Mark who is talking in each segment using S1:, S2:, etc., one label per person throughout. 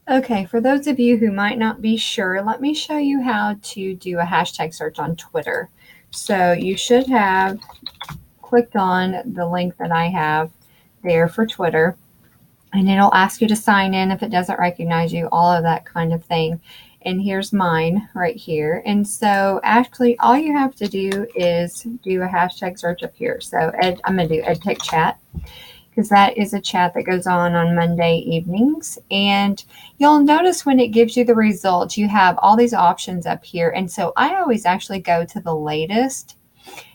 S1: Okay, for those of you who might not be sure, let me show you how to do a hashtag search on Twitter. So you should have clicked on the link that I have there for Twitter, and it'll ask you to sign in if it doesn't recognize you, all of that kind of thing. And here's mine right here. And so actually all you have to do is do a hashtag search up here. So I'm going to do EdTech Chat, because that is a chat that goes on Monday evenings. And you'll notice when it gives you the results, you have all these options up here. And so I always actually go to the latest.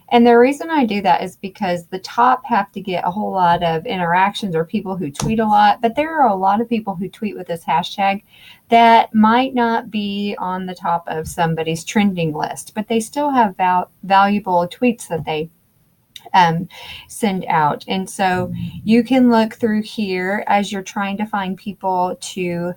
S1: And the reason I do that is because the top have to get a whole lot of interactions or people who tweet a lot. But there are a lot of people who tweet with this hashtag that might not be on the top of somebody's trending list, but they still have valuable tweets that they send out. And so you can look through here as you're trying to find people to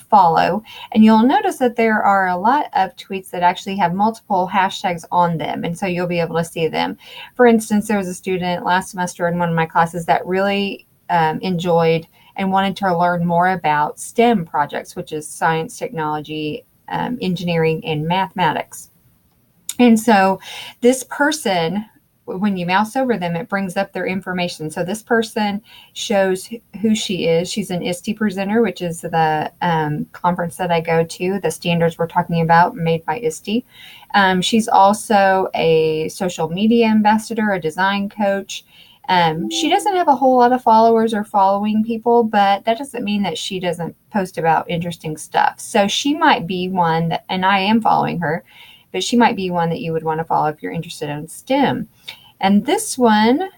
S1: follow. And you'll notice that there are a lot of tweets that actually have multiple hashtags on them. And so you'll be able to see them. For instance, there was a student last semester in one of my classes that really enjoyed and wanted to learn more about STEM projects, which is science, technology, engineering, and mathematics. And so this person, when you mouse over them, it brings up their information. So this person shows who she is. She's an ISTE presenter, which is the conference that I go to, the standards we're talking about made by ISTE. She's also a social media ambassador, a design coach. She doesn't have a whole lot of followers or following people, but that doesn't mean that she doesn't post about interesting stuff. So she might be one that, and I am following her, but she might be one that you would want to follow if you're interested in STEM. And this one,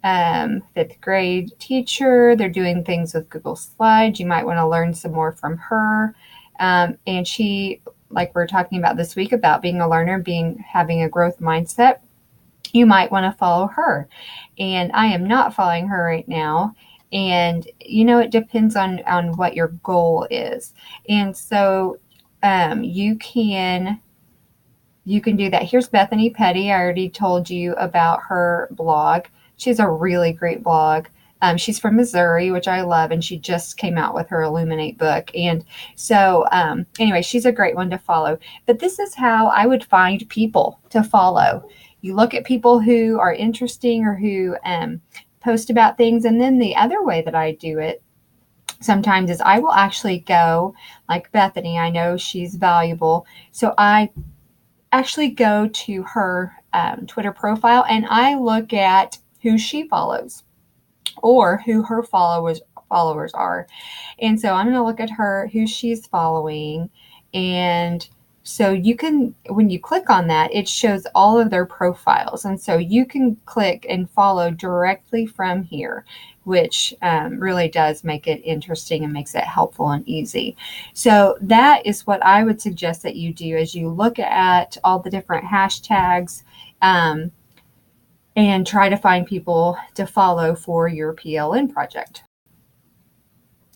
S1: fifth grade teacher, they're doing things with Google Slides. You might want to learn some more from her. And she, like we're talking about this week, about being a learner, having a growth mindset, you might want to follow her. And I am not following her right now. And, it depends on what your goal is. And so you can do that. Here's Bethany Petty. I already told you about her blog. She has a really great blog. She's from Missouri, which I love, and she just came out with her Illuminate book. And so anyway, she's a great one to follow. But this is how I would find people to follow. You look at people who are interesting or who post about things. And then the other way that I do it sometimes is I will actually go, like Bethany, I know she's valuable. So I actually go to her Twitter profile and I look at who she follows or who her followers are. And so I'm going to look at her, who she's following. And so you can, when you click on that, it shows all of their profiles. And so you can click and follow directly from here, which really does make it interesting and makes it helpful and easy. So that is what I would suggest that you do as you look at all the different hashtags and try to find people to follow for your PLN project.